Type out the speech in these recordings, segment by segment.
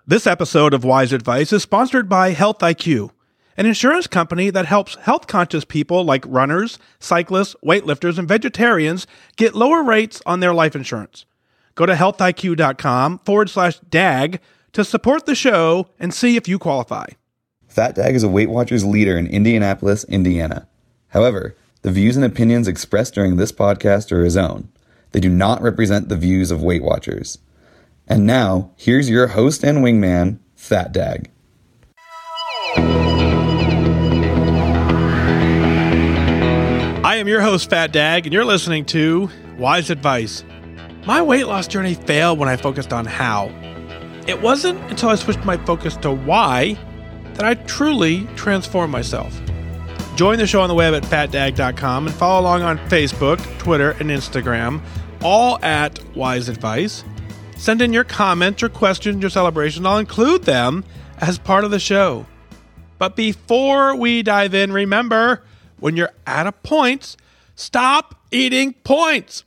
This episode of Wise Advice is sponsored by Health IQ, an insurance company that helps health-conscious people like runners, cyclists, weightlifters, and vegetarians get lower rates on their life insurance. Go to healthiq.com/DAG to support the show and see if you qualify. Fat Dag is a Weight Watchers leader in Indianapolis, Indiana. However, the views and opinions expressed during this podcast are his own. They do not represent the views of Weight Watchers. And now, here's your host and wingman, Fat Dag. I am your host, Fat Dag, and you're listening to Wise Advice. My weight loss journey failed when I focused on how. It wasn't until I switched my focus to why that I truly transformed myself. Join the show on the web at fatdag.com and follow along on Facebook, Twitter, and Instagram, all at Wise Advice. Send in your comments, your questions, your celebrations. I'll include them as part of the show. But before we dive in, remember, when you're out of points, stop eating points.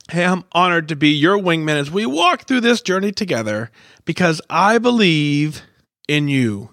Hey, I'm honored to be your wingman as we walk through this journey together because I believe in you.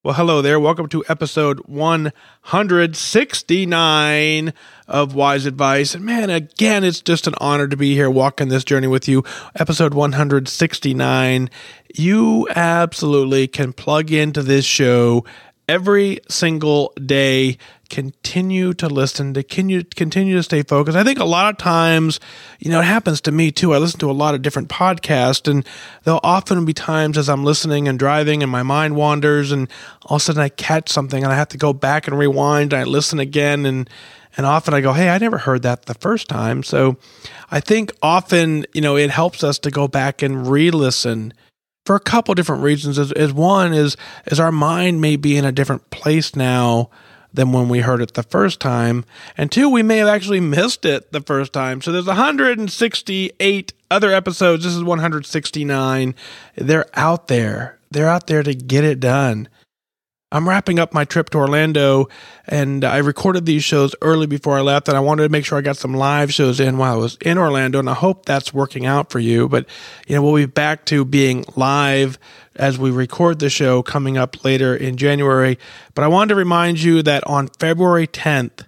Well, hello there. Welcome to episode 169 of Wise Advice. And man, again, it's just an honor to be here walking this journey with you. Episode 169. You absolutely can plug into this show every single day. Continue to listen, to continue to stay focused. I think a lot of times, it happens to me too. I listen to a lot of different podcasts, and there'll often be times as I'm listening and driving and my mind wanders, and all of a sudden I catch something and I have to go back and rewind and I listen again, and often I go, hey, I never heard that the first time. So I think often, it helps us to go back and re-listen for a couple different reasons. As one is our mind may be in a different place now than when we heard it the first time. And two, we may have actually missed it the first time. So there's 168 other episodes. This is 169. They're out there. They're out there to get it done. I'm wrapping up my trip to Orlando, and I recorded these shows early before I left, and I wanted to make sure I got some live shows in while I was in Orlando, and I hope that's working out for you. But, we'll be back to being live as we record the show coming up later in January. But I wanted to remind you that on February 10th,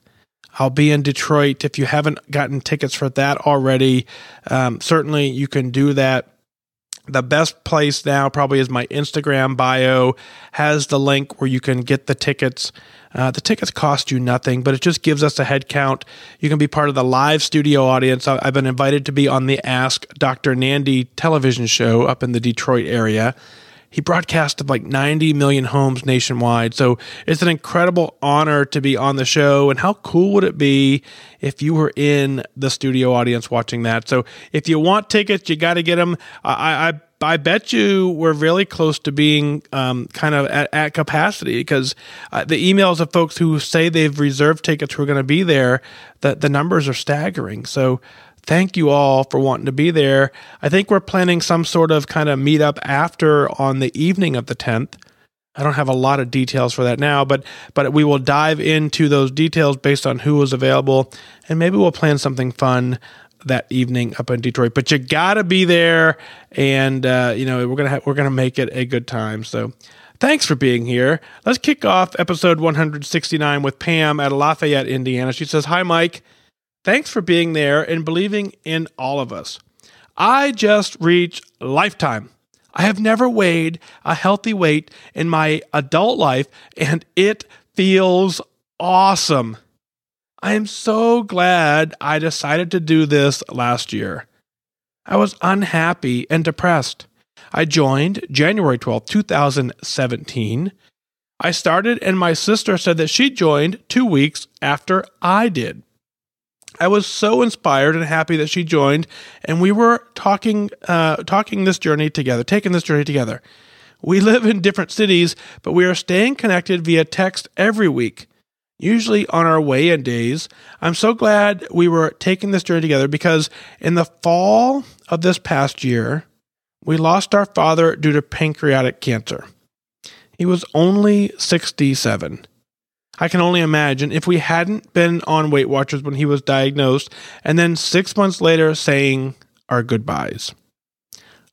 I'll be in Detroit. If you haven't gotten tickets for that already, certainly you can do that. The best place now probably is my Instagram bio has the link where you can get the tickets. The tickets cost you nothing, but it just gives us a head count. You can be part of the live studio audience. I've been invited to be on the Ask Dr. Nandy television show up in the Detroit area. He broadcast like 90 million homes nationwide. So it's an incredible honor to be on the show. And how cool would it be if you were in the studio audience watching that? So if you want tickets, you got to get them. I bet you we're really close to being kind of at capacity because the emails of folks who say they've reserved tickets who are going to be there, the numbers are staggering. So thank you all for wanting to be there. I think we're planning some sort of kind of meetup after on the evening of the 10th. I don't have a lot of details for that now, but we will dive into those details based on who is available, and maybe we'll plan something fun that evening up in Detroit. But you got to be there, and we're gonna make it a good time. So thanks for being here. Let's kick off episode 169 with Pam at Lafayette, Indiana. She says, "Hi, Mike. Thanks for being there and believing in all of us. I just reached lifetime. I have never weighed a healthy weight in my adult life, and it feels awesome. I am so glad I decided to do this last year. I was unhappy and depressed. I joined January 12th, 2017. I started, and my sister said that she joined 2 weeks after I did. I was so inspired and happy that she joined, and we were taking this journey together. We live in different cities, but we are staying connected via text every week, usually on our weigh-in days. I'm so glad we were taking this journey together because in the fall of this past year, we lost our father due to pancreatic cancer. He was only 67. I can only imagine if we hadn't been on Weight Watchers when he was diagnosed, and then 6 months later saying our goodbyes.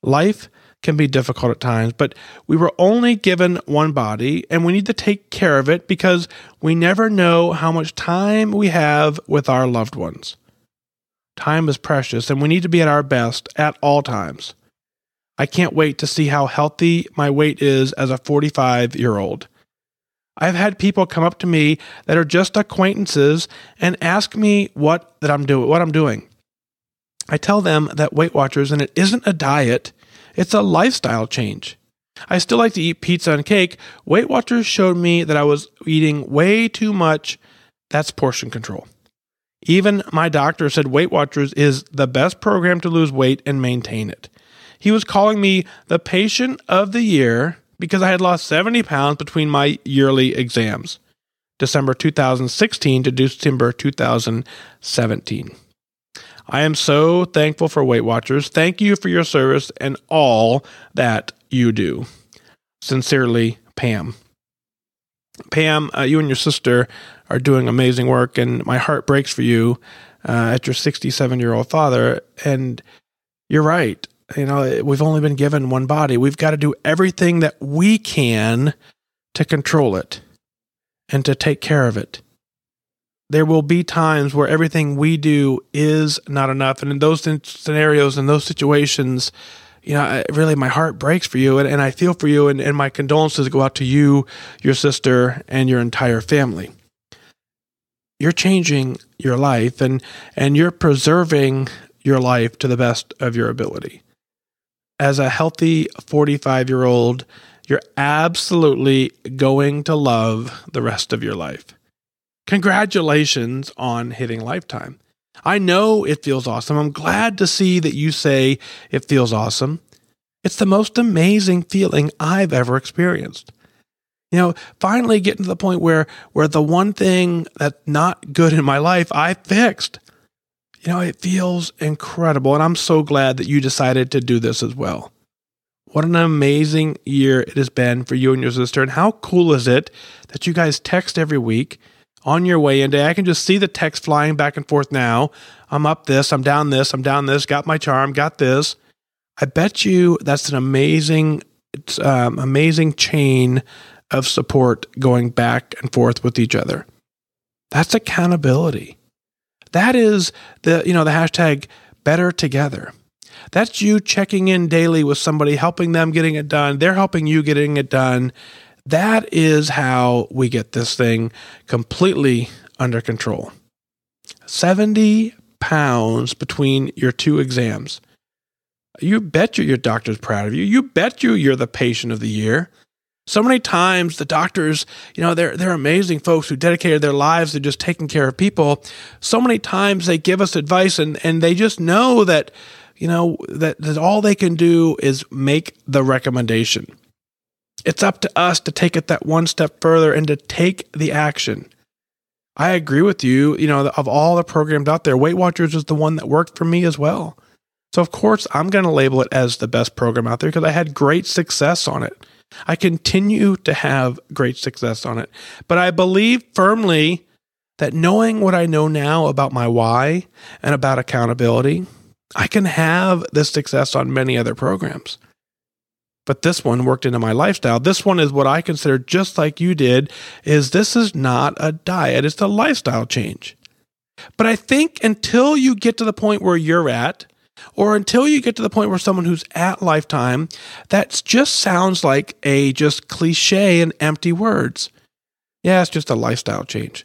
Life can be difficult at times, but we were only given one body and we need to take care of it because we never know how much time we have with our loved ones. Time is precious and we need to be at our best at all times. I can't wait to see how healthy my weight is as a 45-year-old. I've had people come up to me that are just acquaintances and ask me what I'm doing. I tell them that Weight Watchers, and it isn't a diet, it's a lifestyle change. I still like to eat pizza and cake. Weight Watchers showed me that I was eating way too much. That's portion control. Even my doctor said Weight Watchers is the best program to lose weight and maintain it. He was calling me the patient of the year because I had lost 70 pounds between my yearly exams, December 2016 to December 2017. I am so thankful for Weight Watchers. Thank you for your service and all that you do. Sincerely, Pam. Pam, you and your sister are doing amazing work, and my heart breaks for you at your 67-year-old father. And you're right. We've only been given one body. We've got to do everything that we can to control it and to take care of it. There will be times where everything we do is not enough. And in those scenarios, in those situations, really my heart breaks for you and I feel for you and my condolences go out to you, your sister, and your entire family. You're changing your life and you're preserving your life to the best of your ability. As a healthy 45-year-old, you're absolutely going to love the rest of your life. Congratulations on hitting lifetime. I know it feels awesome. I'm glad to see that you say it feels awesome. It's the most amazing feeling I've ever experienced. Finally getting to the point where the one thing that's not good in my life, I fixed. It feels incredible. And I'm so glad that you decided to do this as well. What an amazing year it has been for you and your sister. And how cool is it that you guys text every week on your way in day? I can just see the text flying back and forth now. I'm up this, I'm down this, got my charm, got this. I bet you that's an amazing chain of support going back and forth with each other. That's accountability. That is the hashtag better together. That's you checking in daily with somebody, helping them getting it done. They're helping you getting it done. That is how we get this thing completely under control. 70 pounds between your two exams. You bet your doctor's proud of you. You bet you're the patient of the year. So many times the doctors, they're amazing folks who dedicated their lives to just taking care of people. So many times they give us advice and they just know that, that all they can do is make the recommendation. It's up to us to take it that one step further and to take the action. I agree with you. Of all the programs out there, Weight Watchers is the one that worked for me as well. So of course, I'm going to label it as the best program out there because I had great success on it. I continue to have great success on it. But I believe firmly that knowing what I know now about my why and about accountability, I can have this success on many other programs. But this one worked into my lifestyle. This one is what I consider, just like you did, this is not a diet. It's a lifestyle change. But I think until you get to the point where you're at, or until you get to the point where someone who's at lifetime, that just sounds like just cliche and empty words. Yeah, it's just a lifestyle change.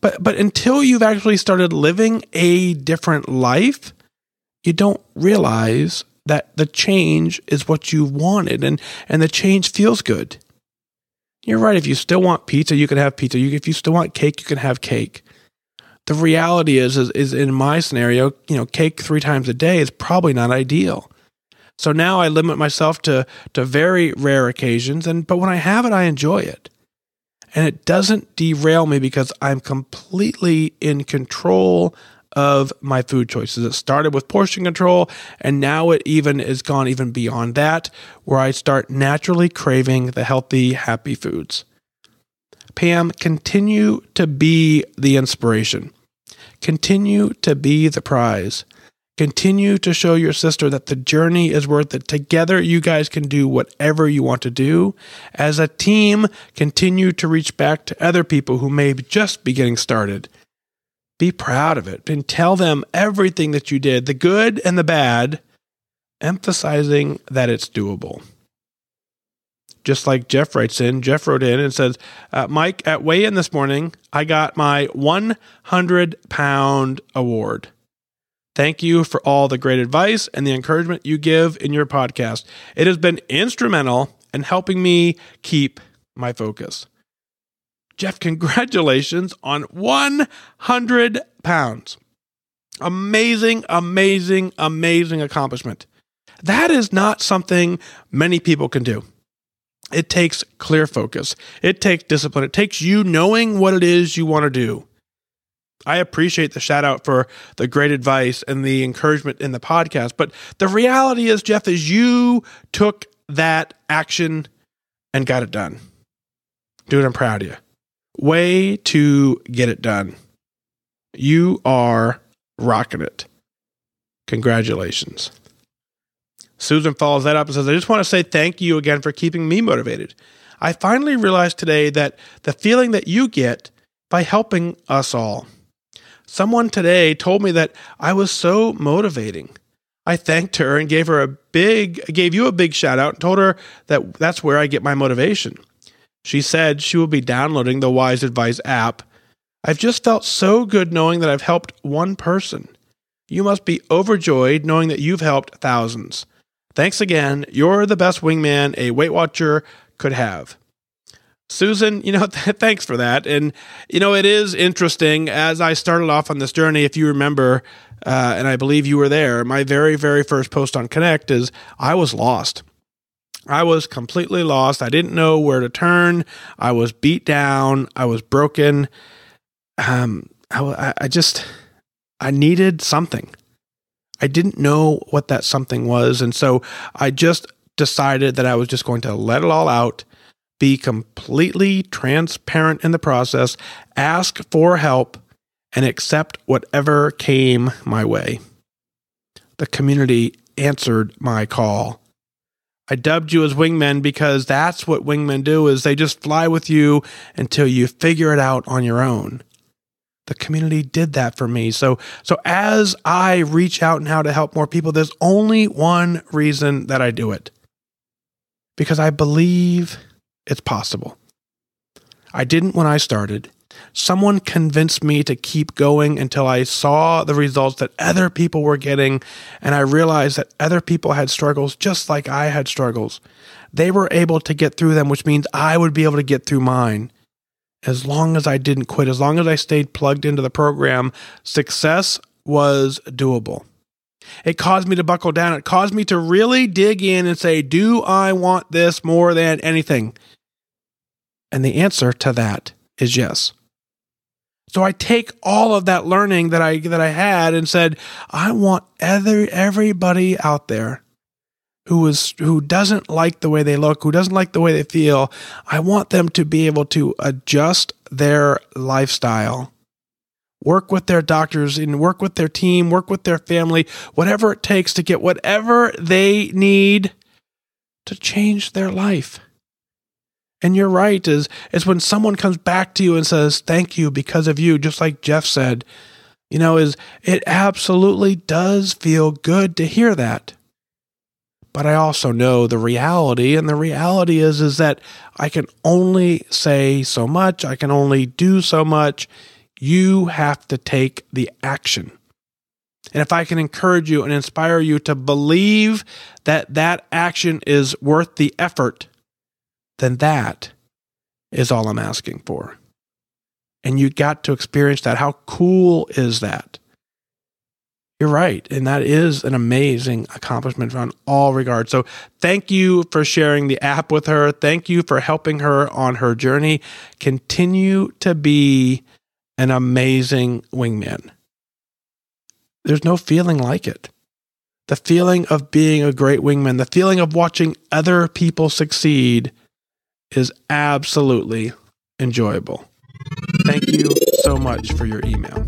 But until you've actually started living a different life, you don't realize that the change is what you wanted and the change feels good. You're right. If you still want pizza, you can have pizza. If you still want cake, you can have cake. The reality is in my scenario, cake 3 times a day is probably not ideal. So now I limit myself to very rare occasions, but when I have it, I enjoy it. And it doesn't derail me because I'm completely in control of my food choices. It started with portion control, and now it even is gone even beyond that, where I start naturally craving the healthy, happy foods. Pam, continue to be the inspiration. Continue to be the prize. Continue to show your sister that the journey is worth it. Together, you guys can do whatever you want to do. As a team, continue to reach back to other people who may just be getting started. Be proud of it and tell them everything that you did, the good and the bad, emphasizing that it's doable. Just like Jeff wrote in and says, Mike, at weigh-in this morning, I got my 100-pound award. Thank you for all the great advice and the encouragement you give in your podcast. It has been instrumental in helping me keep my focus. Jeff, congratulations on 100 pounds. Amazing, amazing, amazing accomplishment. That is not something many people can do. It takes clear focus. It takes discipline. It takes you knowing what it is you want to do. I appreciate the shout out for the great advice and the encouragement in the podcast. But the reality is, Jeff, is you took that action and got it done. Dude, I'm proud of you. Way to get it done. You are rocking it. Congratulations. Susan follows that up and says, I just want to say thank you again for keeping me motivated. I finally realized today that the feeling that you get by helping us all. Someone today told me that I was so motivating. I thanked her and gave you a big shout out and told her that that's where I get my motivation. She said she will be downloading the Wise Advice app. I've just felt so good knowing that I've helped one person. You must be overjoyed knowing that you've helped thousands. Thanks again. You're the best wingman a Weight Watcher could have. Susan, thanks for that. And, it is interesting as I started off on this journey, if you remember, and I believe you were there, my very, very first post on Connect is I was lost. I was completely lost. I didn't know where to turn. I was beat down. I was broken. I needed something. I didn't know what that something was. And so I just decided that I was just going to let it all out, be completely transparent in the process, ask for help, and accept whatever came my way. The community answered my call. I dubbed you as wingmen because that's what wingmen do, is they just fly with you until you figure it out on your own. The community did that for me. So as I reach out and how to help more people, there's only one reason that I do it. Because I believe it's possible. I didn't when I started. Someone convinced me to keep going until I saw the results that other people were getting, and I realized that other people had struggles just like I had struggles. They were able to get through them, which means I would be able to get through mine. As long as I didn't quit, as long as I stayed plugged into the program, success was doable. It caused me to buckle down. It caused me to really dig in and say, do I want this more than anything? And the answer to that is yes. So I take all of that learning that I had and said, I want everybody out there who doesn't like the way they look, who doesn't like the way they feel, I want them to be able to adjust their lifestyle, work with their doctors and work with their team, work with their family, whatever it takes to get whatever they need to change their life. And you're right, is when someone comes back to you and says, thank you because of you, just like Jeff said, it absolutely does feel good to hear that. But I also know the reality, and the reality is that I can only say so much. I can only do so much. You have to take the action. And if I can encourage you and inspire you to believe that that action is worth the effort, then that is all I'm asking for. And you got to experience that. How cool is that? You're right. And that is an amazing accomplishment on all regards. So thank you for sharing the app with her. Thank you for helping her on her journey. Continue to be an amazing wingman. There's no feeling like it. The feeling of being a great wingman, the feeling of watching other people succeed is absolutely enjoyable. Thank you so much for your email.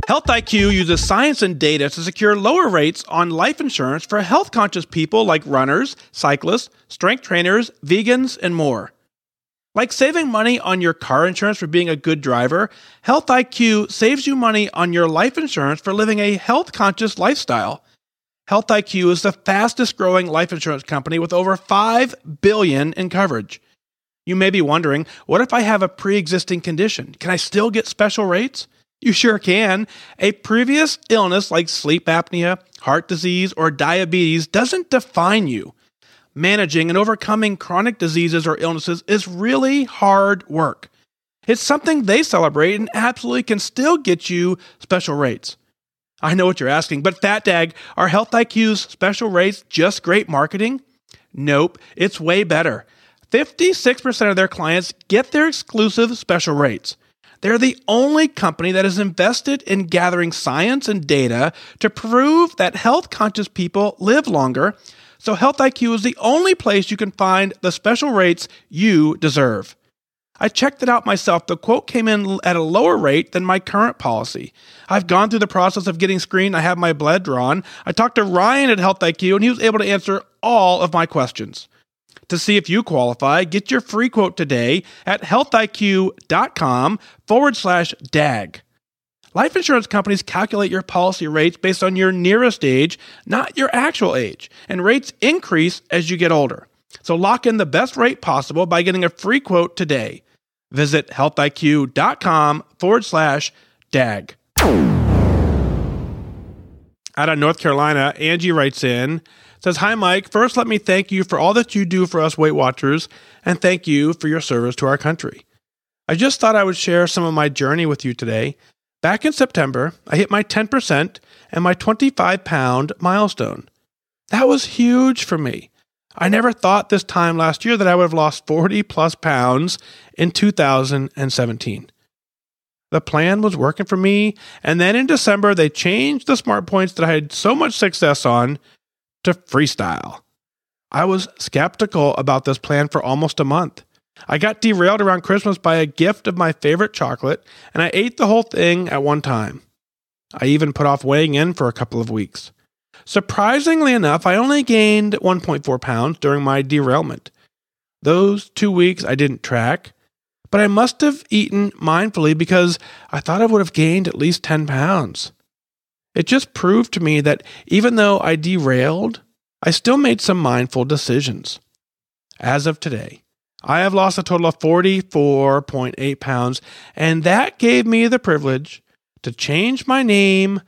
Health IQ uses science and data to secure lower rates on life insurance for health-conscious people like runners, cyclists, strength trainers, vegans, and more. Like saving money on your car insurance for being a good driver, Health IQ saves you money on your life insurance for living a health-conscious lifestyle. Health IQ is the fastest-growing life insurance company with over $5 billion in coverage. You may be wondering, what if I have a pre-existing condition? Can I still get special rates? You sure can. A previous illness like sleep apnea, heart disease, or diabetes doesn't define you. Managing and overcoming chronic diseases or illnesses is really hard work. It's something they celebrate and absolutely can still get you special rates. I know what you're asking, but fat dag, are Health IQ's special rates just great marketing? Nope, it's way better. 56% of their clients get their exclusive special rates. They're the only company that is invested in gathering science and data to prove that health-conscious people live longer, so Health IQ is the only place you can find the special rates you deserve. I checked it out myself. The quote came in at a lower rate than my current policy. I've gone through the process of getting screened. I have my blood drawn. I talked to Ryan at Health IQ, and he was able to answer all of my questions. To see if you qualify, get your free quote today at healthiq.com/dag. Life insurance companies calculate your policy rates based on your nearest age, not your actual age, and rates increase as you get older. So lock in the best rate possible by getting a free quote today. Visit healthiq.com/dag. Out of North Carolina, Angie writes in, says, "Hi, Mike. First, let me thank you for all that you do for us Weight Watchers, and thank you for your service to our country. I just thought I would share some of my journey with you today. Back in September, I hit my 10% and my 25-pound milestone. That was huge for me. I never thought this time last year that I would have lost 40-plus pounds in 2017. The plan was working for me, and then in December, they changed the smart points that I had so much success on to freestyle. I was skeptical about this plan for almost a month. I got derailed around Christmas by a gift of my favorite chocolate, and I ate the whole thing at one time. I even put off weighing in for a couple of weeks. Surprisingly enough, I only gained 1.4 pounds during my derailment. Those 2 weeks I didn't track, but I must have eaten mindfully because I thought I would have gained at least 10 pounds. It just proved to me that even though I derailed, I still made some mindful decisions. As of today, I have lost a total of 44.8 pounds, and that gave me the privilege to change my name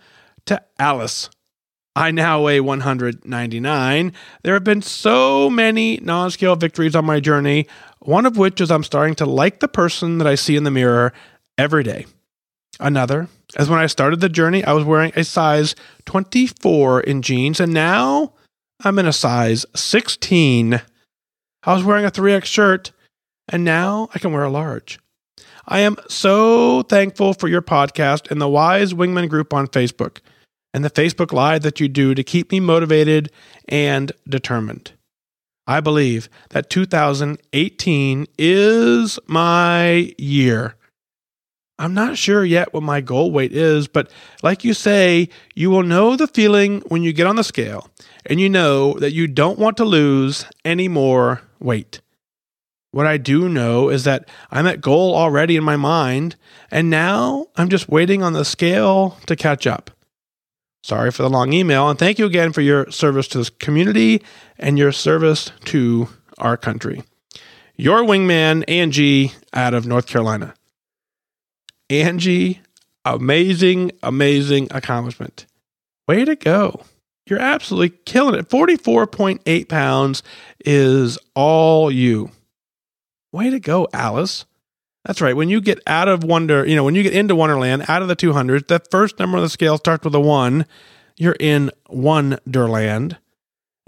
to Alice. I now weigh 199. There have been so many non-scale victories on my journey, one of which is I'm starting to like the person that I see in the mirror every day. Another, as when I started the journey, I was wearing a size 24 in jeans, and now I'm in a size 16. I was wearing a 3X shirt, and now I can wear a large. I am so thankful for your podcast and the Wise Wingman group on Facebook, and the Facebook Live that you do to keep me motivated and determined. I believe that 2018 is my year. I'm not sure yet what my goal weight is, but like you say, you will know the feeling when you get on the scale and you know that you don't want to lose any more weight. What I do know is that I'm at goal already in my mind, and now I'm just waiting on the scale to catch up. Sorry for the long email, and thank you again for your service to this community and your service to our country. Your wingman, Angie, out of North Carolina. Angie, amazing, amazing accomplishment. Way to go. You're absolutely killing it. 44.8 pounds is all you. Way to go, Alice. That's right. When you get out of when you get into Wonderland, out of the 200s, that first number on the scale starts with a 1. You're in Wonderland.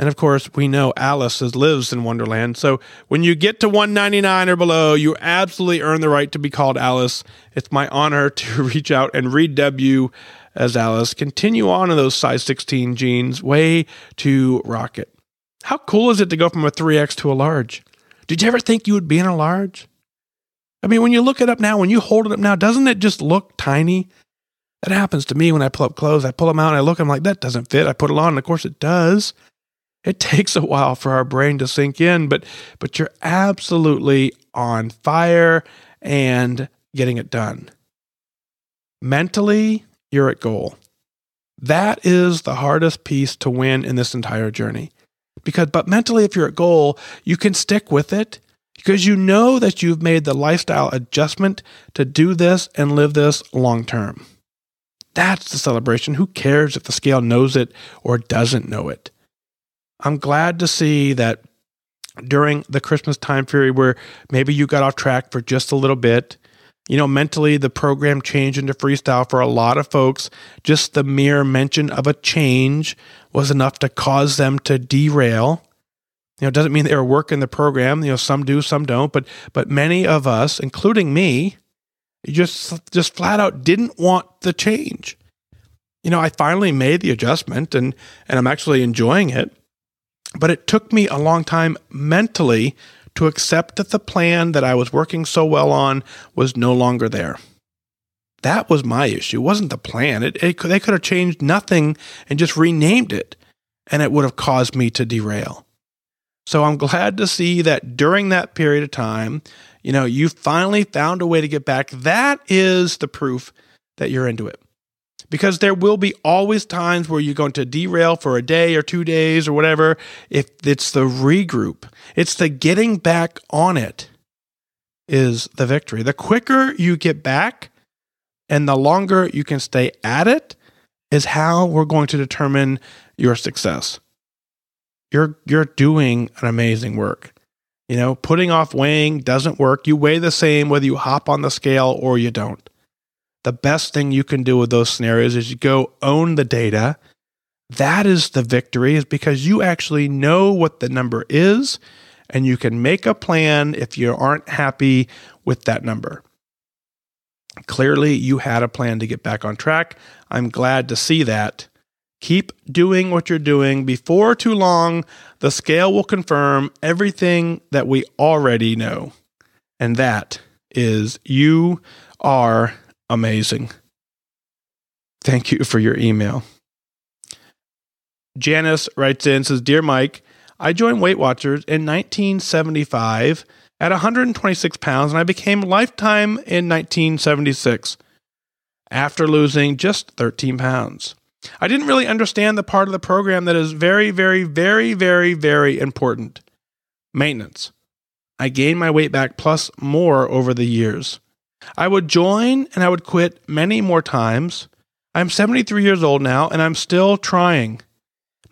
And of course, we know Alice lives in Wonderland. So when you get to 199 or below, you absolutely earn the right to be called Alice. It's my honor to reach out and redub you as Alice. Continue on in those size 16 jeans. Way to rock it. How cool is it to go from a 3X to a large? Did you ever think you would be in a large? I mean, when you look it up now, when you hold it up now, doesn't it just look tiny? That happens to me when I pull up clothes. I pull them out and I look, I'm like, that doesn't fit. I put it on, and of course it does. It takes a while for our brain to sink in, but you're absolutely on fire and getting it done. Mentally, you're at goal. That is the hardest piece to win in this entire journey. But mentally, if you're at goal, you can stick with it because you know that you've made the lifestyle adjustment to do this and live this long term. That's the celebration. Who cares if the scale knows it or doesn't know it? I'm glad to see that during the Christmas time period where maybe you got off track for just a little bit, mentally the program changed into freestyle for a lot of folks. Just the mere mention of a change was enough to cause them to derail. It doesn't mean they were working the program. Some do, some don't, but many of us, including me, just flat out didn't want the change. I finally made the adjustment and I'm actually enjoying it. But it took me a long time mentally to accept that the plan that I was working so well on was no longer there. That was my issue. It wasn't the plan. They could have changed nothing and just renamed it, and it would have caused me to derail. So I'm glad to see that during that period of time, you finally found a way to get back. That is the proof that you're into it. Because there will be always times where you're going to derail for a day or 2 days or whatever. If it's the regroup, it's the getting back on it is the victory. The quicker you get back and the longer you can stay at it is how we're going to determine your success. You're doing an amazing work. Putting off weighing doesn't work. You weigh the same whether you hop on the scale or you don't. The best thing you can do with those scenarios is you go own the data. That is the victory, is because you actually know what the number is and you can make a plan if you aren't happy with that number. Clearly, you had a plan to get back on track. I'm glad to see that. Keep doing what you're doing. Before too long, the scale will confirm everything that we already know. And that is you are amazing. Thank you for your email. Janice writes in, says, Dear Mike, I joined Weight Watchers in 1975 at 126 pounds, and I became lifetime in 1976 after losing just 13 pounds. I didn't really understand the part of the program that is very, very, very, very, very important. Maintenance. I gained my weight back plus more over the years. I would join and I would quit many more times. I'm 73 years old now and I'm still trying.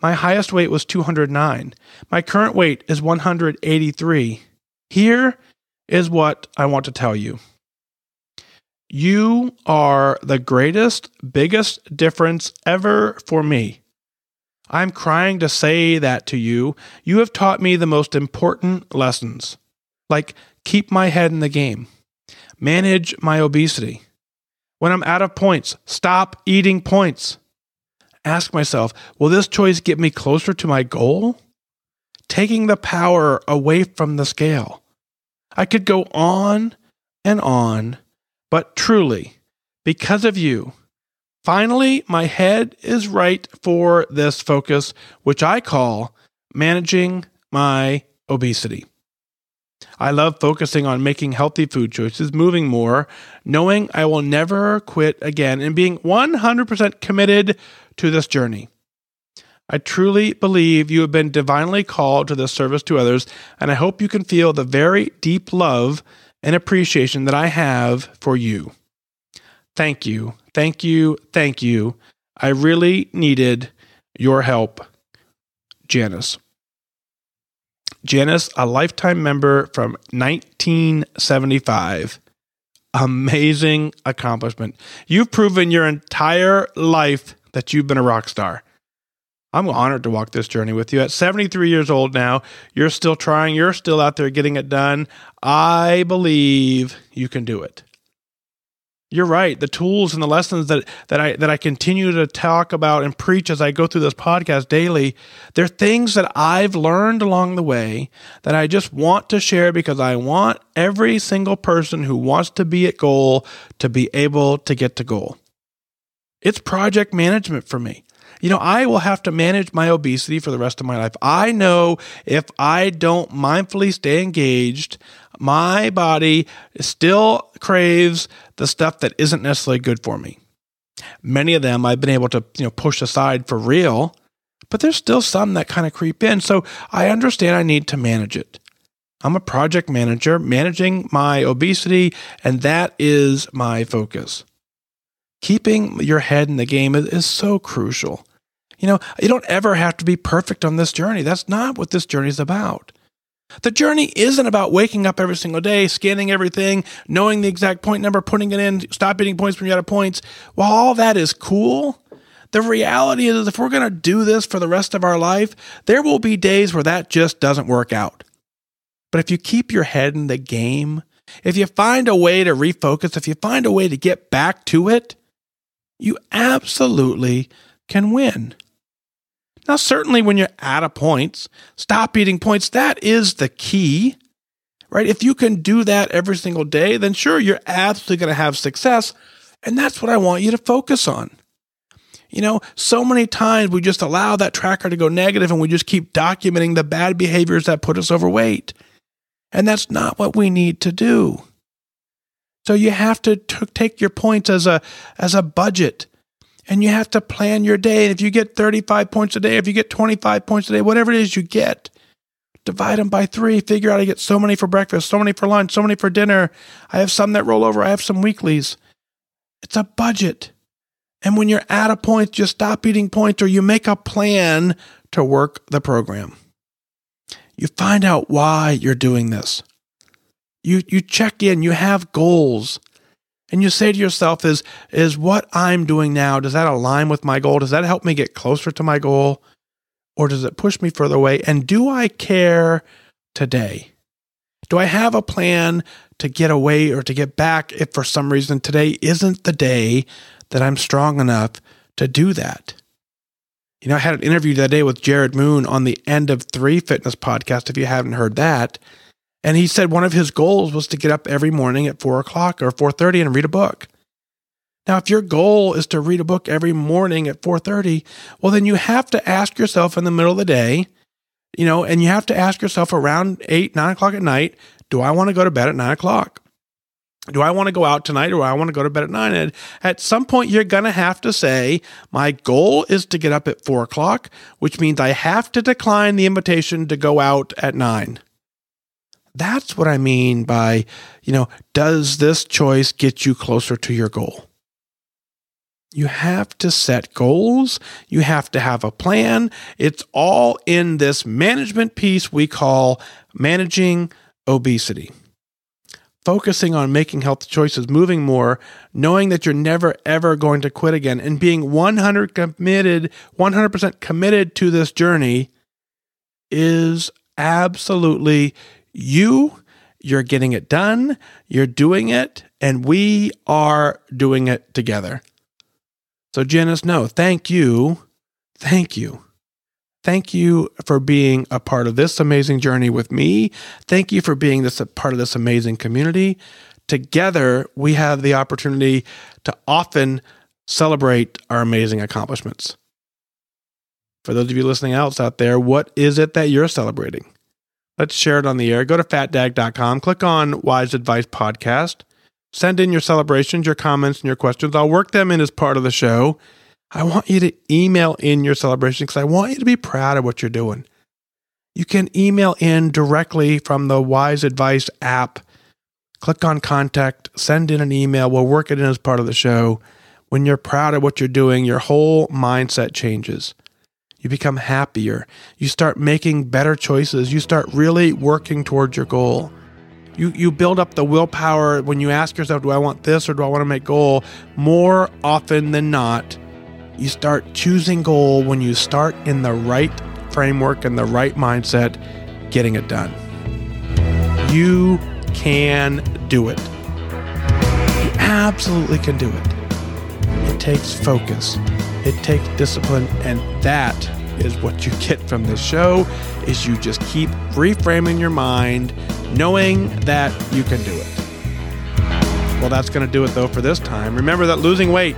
My highest weight was 209. My current weight is 183. Here is what I want to tell you. You are the greatest, biggest difference ever for me. I'm crying to say that to you. You have taught me the most important lessons, like keep my head in the game. Manage my obesity. When I'm out of points, stop eating points. Ask myself, will this choice get me closer to my goal? Taking the power away from the scale. I could go on and on, but truly, because of you, finally my head is right for this focus, which I call managing my obesity. I love focusing on making healthy food choices, moving more, knowing I will never quit again, and being 100% committed to this journey. I truly believe you have been divinely called to this service to others, and I hope you can feel the very deep love and appreciation that I have for you. Thank you, thank you, thank you. I really needed your help, Janice. Janice, a lifetime member from 1975. Amazing accomplishment. You've proven your entire life that you've been a rock star. I'm honored to walk this journey with you. At 73 years old now, you're still trying. You're still out there getting it done. I believe you can do it. You're right. The tools and the lessons that I continue to talk about and preach as I go through this podcast daily, they're things that I've learned along the way that I just want to share because I want every single person who wants to be at goal to be able to get to goal. It's project management for me. I will have to manage my obesity for the rest of my life. I know if I don't mindfully stay engaged, my body still craves the stuff that isn't necessarily good for me. Many of them I've been able to, push aside for real, but there's still some that kind of creep in. So I understand I need to manage it. I'm a project manager managing my obesity, and that is my focus. Keeping your head in the game is so crucial. You don't ever have to be perfect on this journey. That's not what this journey is about. The journey isn't about waking up every single day, scanning everything, knowing the exact point number, putting it in, stop eating points when you're out of points. While all that is cool, the reality is if we're going to do this for the rest of our life, there will be days where that just doesn't work out. But if you keep your head in the game, if you find a way to refocus, if you find a way to get back to it, you absolutely can win. Now, certainly when you're out of points, stop eating points. That is the key, right? If you can do that every single day, then sure, you're absolutely going to have success. And that's what I want you to focus on. So many times we just allow that tracker to go negative and we just keep documenting the bad behaviors that put us overweight. And that's not what we need to do. So you have to take your points as a budget. And you have to plan your day. And if you get 35 points a day, if you get 25 points a day, whatever it is you get, divide them by 3. Figure out I get so many for breakfast, so many for lunch, so many for dinner. I have some that roll over. I have some weeklies. It's a budget. And when you're out of points, just stop eating points or you make a plan to work the program. You find out why you're doing this. You check in. You have goals. And you say to yourself, is what I'm doing now, does that align with my goal? Does that help me get closer to my goal? Or does it push me further away? And do I care today? Do I have a plan to get away or to get back if for some reason today isn't the day that I'm strong enough to do that? I had an interview that day with Jared Moon on the End of 3 Fitness podcast, if you haven't heard that. And he said one of his goals was to get up every morning at 4 o'clock or 4:30 and read a book. Now, if your goal is to read a book every morning at 4:30, well, then you have to ask yourself in the middle of the day, and you have to ask yourself around 8, 9 o'clock at night, do I want to go to bed at 9 o'clock? Do I want to go out tonight or do I want to go to bed at 9? And at some point, you're going to have to say, my goal is to get up at 4 o'clock, which means I have to decline the invitation to go out at 9. That's what I mean by, does this choice get you closer to your goal? You have to set goals. You have to have a plan. It's all in this management piece we call managing obesity. Focusing on making health choices, moving more, knowing that you're never, ever going to quit again, and being 100% committed to this journey is absolutely you're getting it done, you're doing it, and we are doing it together. So Janice, no, thank you. Thank you. Thank you for being a part of this amazing journey with me. Thank you for being a part of this amazing community. Together, we have the opportunity to often celebrate our amazing accomplishments. For those of you listening out there, what is it that you're celebrating? Let's share it on the air. Go to fatdag.com, click on Wise Advice Podcast. Send in your celebrations, your comments, and your questions. I'll work them in as part of the show. I want you to email in your celebration because I want you to be proud of what you're doing. You can email in directly from the Wise Advice app. Click on Contact, send in an email. We'll work it in as part of the show. When you're proud of what you're doing, your whole mindset changes. You become happier. You start making better choices. You start really working towards your goal. You build up the willpower when you ask yourself, do I want this or do I want to make goal? More often than not, you start choosing goal when you start in the right framework and the right mindset, getting it done. You can do it. You absolutely can do it. It takes focus. It takes discipline, and that is what you get from this show, is you just keep reframing your mind, knowing that you can do it. Well, that's going to do it, though, for this time. Remember that losing weight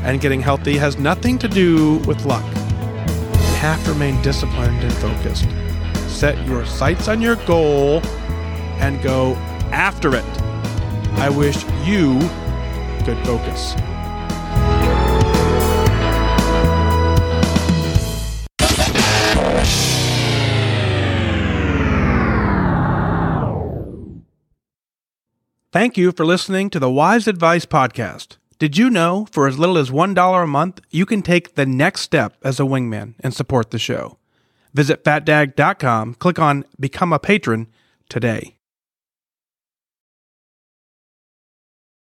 And getting healthy has nothing to do with luck. You have to remain disciplined and focused. Set your sights on your goal and go after it. I wish you good focus. Thank you for listening to the Wise Advice Podcast. Did you know for as little as $1 a month, you can take the next step as a wingman and support the show? Visit fatdag.com, click on Become a Patron today.